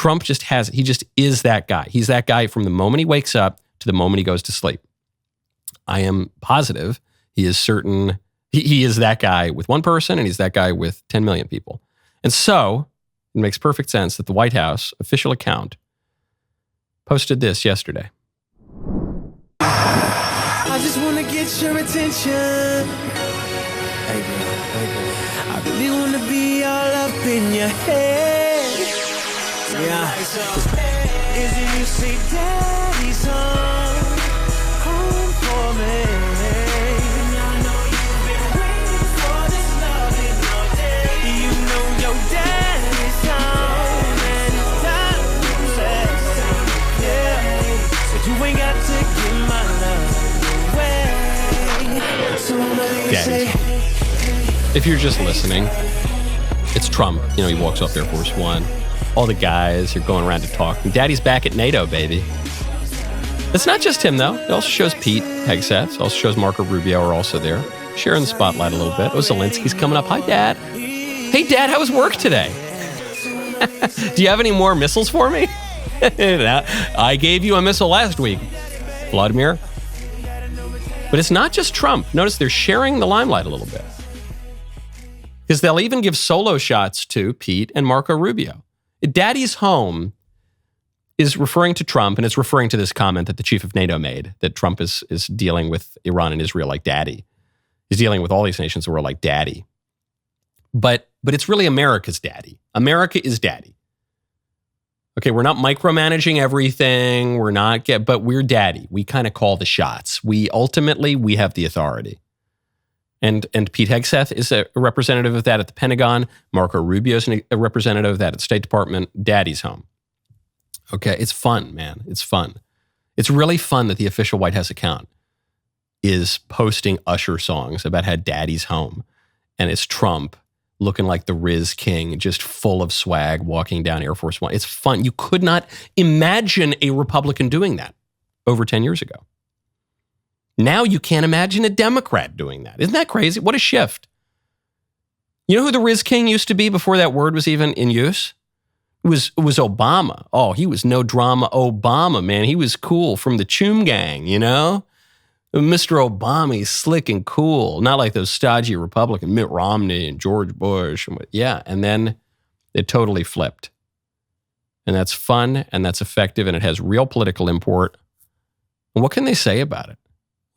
Trump just is that guy. He's that guy from the moment he wakes up to the moment he goes to sleep. I am positive he is certain he is that guy with one person and he's that guy with 10 million people. And so it makes perfect sense that the White House official account posted this yesterday. I just want to get your attention. Hey girl. I really want to be all up in your head. Yeah. Is it you say daddy's home for me? I know you've been waiting for this loving all day. You know your daddy's home and it's time to sex. Yeah. So you ain't got to give my love away. So I'm gonna say, if you're just listening, it's Trump. You know, he walks off Air Force One. All the guys are going around to talk. And Daddy's back at NATO, baby. It's not just him, though. It also shows Pete Hegseth. It also shows Marco Rubio are also there, sharing the spotlight a little bit. Oh, Zelensky's coming up. Hi, Dad. Hey, Dad, how was work today? Do you have any more missiles for me? I gave you a missile last week, Vladimir. But it's not just Trump. Notice they're sharing the limelight a little bit. Because they'll even give solo shots to Pete and Marco Rubio. Daddy's home is referring to Trump, and it's referring to this comment that the chief of NATO made, that Trump is dealing with Iran and Israel like daddy. He's dealing with all these nations that were like daddy. But it's really America's daddy. America is daddy. Okay, we're not micromanaging everything. But we're daddy. We kind of call the shots. We have the authority. And Pete Hegseth is a representative of that at the Pentagon. Marco Rubio is a representative of that at the State Department. Daddy's home. Okay, it's fun, man. It's fun. It's really fun that the official White House account is posting Usher songs about how Daddy's home. And it's Trump looking like the Riz King, just full of swag, walking down Air Force One. It's fun. You could not imagine a Republican doing that over 10 years ago. Now you can't imagine a Democrat doing that. Isn't that crazy? What a shift. You know who the Riz King used to be before that word was even in use? It was Obama. Oh, he was no drama Obama, man. He was cool from the Choom Gang, you know? Mr. Obama, he's slick and cool. Not like those stodgy Republican Mitt Romney and George Bush. Yeah, and then it totally flipped. And that's fun, and that's effective, and it has real political import. And what can they say about it?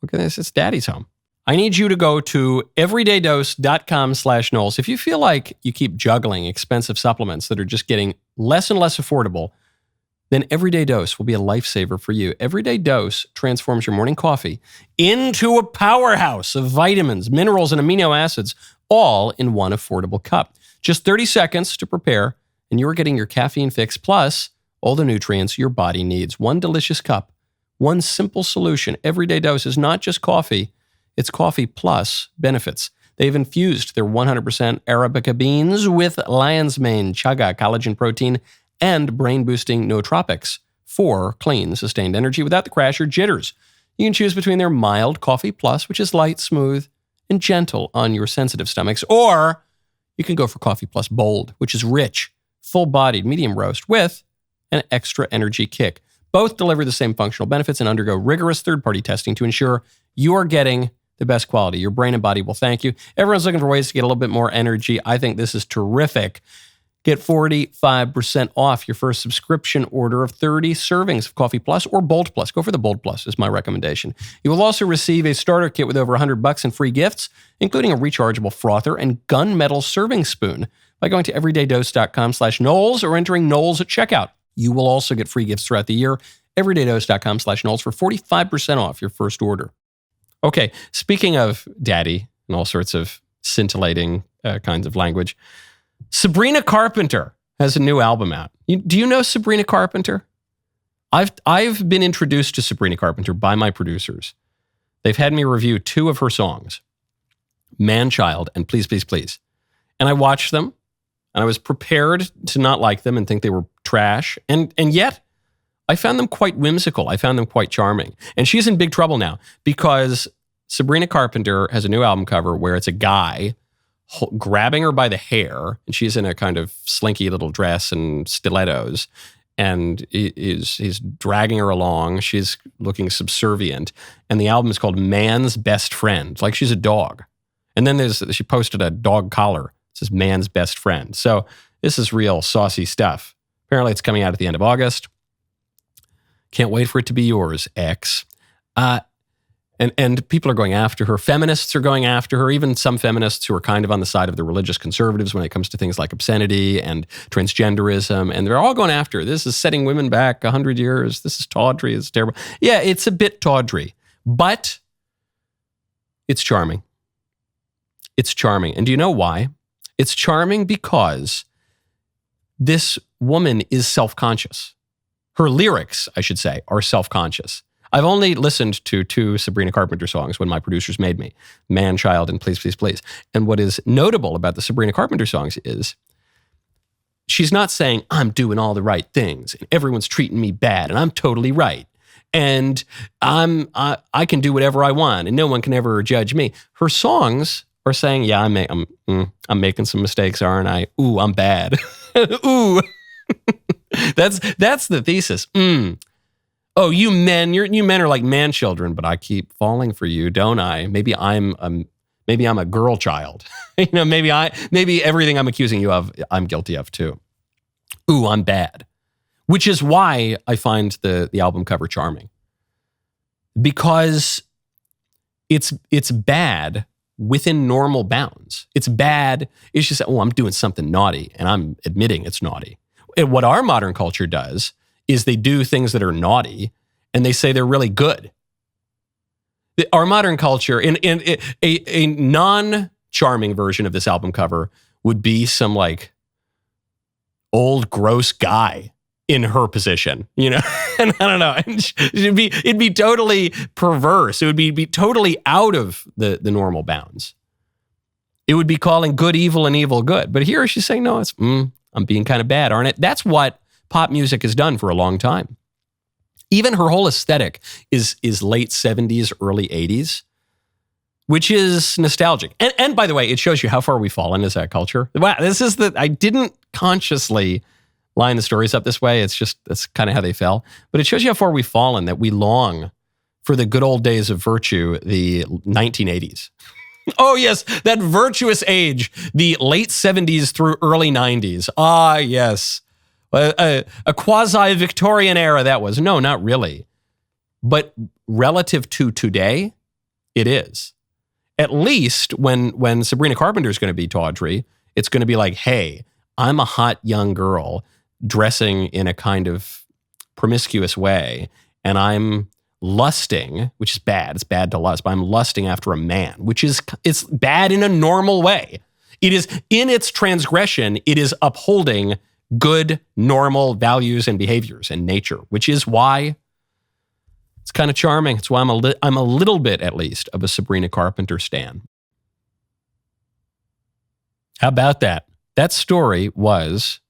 Look at this, it's Daddy's home. I need you to go to everydaydose.com/Knowles. If you feel like you keep juggling expensive supplements that are just getting less and less affordable, then Everyday Dose will be a lifesaver for you. Everyday Dose transforms your morning coffee into a powerhouse of vitamins, minerals, and amino acids, all in one affordable cup. Just 30 seconds to prepare, and you're getting your caffeine fix plus all the nutrients your body needs. One delicious cup. One simple solution. Everyday Dose is not just coffee, it's coffee plus benefits. They've infused their 100% Arabica beans with lion's mane, chaga, collagen protein, and brain-boosting nootropics for clean, sustained energy without the crash or jitters. You can choose between their mild Coffee Plus, which is light, smooth, and gentle on your sensitive stomachs, or you can go for Coffee Plus Bold, which is rich, full-bodied, medium roast with an extra energy kick. Both deliver the same functional benefits and undergo rigorous third-party testing to ensure you are getting the best quality. Your brain and body will thank you. Everyone's looking for ways to get a little bit more energy. I think this is terrific. Get 45% off your first subscription order of 30 servings of Coffee Plus or Bold Plus. Go for the Bold Plus is my recommendation. You will also receive a starter kit with over $100 in free gifts, including a rechargeable frother and gunmetal serving spoon by going to everydaydose.com/Knowles or entering Knowles at checkout. You will also get free gifts throughout the year. Everydaydose.com/Knowles for 45% off your first order. Okay, speaking of daddy and all sorts of scintillating kinds of language, Sabrina Carpenter has a new album out. Do you know Sabrina Carpenter? I've been introduced to Sabrina Carpenter by my producers. They've had me review 2 of her songs, Man Child and Please, Please, Please. And I watched them, and I was prepared to not like them and think they were trash. And yet, I found them quite whimsical. I found them quite charming. And she's in big trouble now because Sabrina Carpenter has a new album cover where it's a guy grabbing her by the hair, and she's in a kind of slinky little dress and stilettos. and he's dragging her along. She's looking subservient. And the album is called Man's Best Friend, like she's a dog. And then she posted a dog collar. It says Man's Best Friend. So this is real saucy stuff. Apparently it's coming out at the end of August. Can't wait for it to be yours, X. And people are going after her. Feminists are going after her, even some feminists who are kind of on the side of the religious conservatives when it comes to things like obscenity and transgenderism. And they're all going after her. This is setting women back 100 years. This is tawdry. It's terrible. Yeah, it's a bit tawdry, but it's charming. It's charming. And do you know why? It's charming because this woman is self-conscious. Her lyrics, I should say, are self-conscious. I've only listened to 2 Sabrina Carpenter songs when my producers made me, Man, Child, and Please, Please, Please. And what is notable about the Sabrina Carpenter songs is she's not saying, I'm doing all the right things and everyone's treating me bad and I'm totally right. And I can do whatever I want and no one can ever judge me. Her songs are saying, yeah, I'm making some mistakes, aren't I? Ooh, I'm bad. Ooh. That's the thesis. Oh, you men are like man children, but I keep falling for you, don't I? Maybe I'm a girl child. Maybe everything I'm accusing you of, I'm guilty of too. Ooh, I'm bad. Which is why I find the album cover charming. Because it's bad within normal bounds. It's bad. It's just, oh, I'm doing something naughty and I'm admitting it's naughty. And what our modern culture does is they do things that are naughty and they say they're really good. Our modern culture, in a non-charming version of this album cover would be some like old gross guy in her position, and I don't know, it'd be totally perverse. It would be totally out of the normal bounds. It would be calling good evil and evil good. But here she's saying, no, it's, I'm being kind of bad, aren't it? That's what pop music has done for a long time. Even her whole aesthetic is late 70s, early 80s, which is nostalgic. And by the way, it shows you how far we've fallen as a culture. Wow, I didn't consciously line the stories up this way. That's kind of how they fell. But it shows you how far we've fallen, that we long for the good old days of virtue, the 1980s. Oh, yes, that virtuous age, the late 70s through early 90s. Ah, yes. A quasi-Victorian era that was. No, not really. But relative to today, it is. At least when Sabrina Carpenter is going to be tawdry, it's going to be like, hey, I'm a hot young girl dressing in a kind of promiscuous way, and I'm lusting, which is bad. It's bad to lust, but I'm lusting after a man, it's bad in a normal way. It is, in its transgression, it is upholding good, normal values and behaviors and nature, which is why it's kind of charming. It's why I'm a little bit, at least, of a Sabrina Carpenter stan. How about that? That story was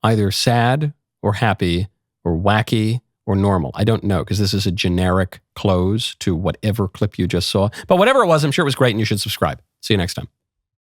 either sad or happy or wacky or normal. I don't know, because this is a generic close to whatever clip you just saw. But whatever it was, I'm sure it was great and you should subscribe. See you next time.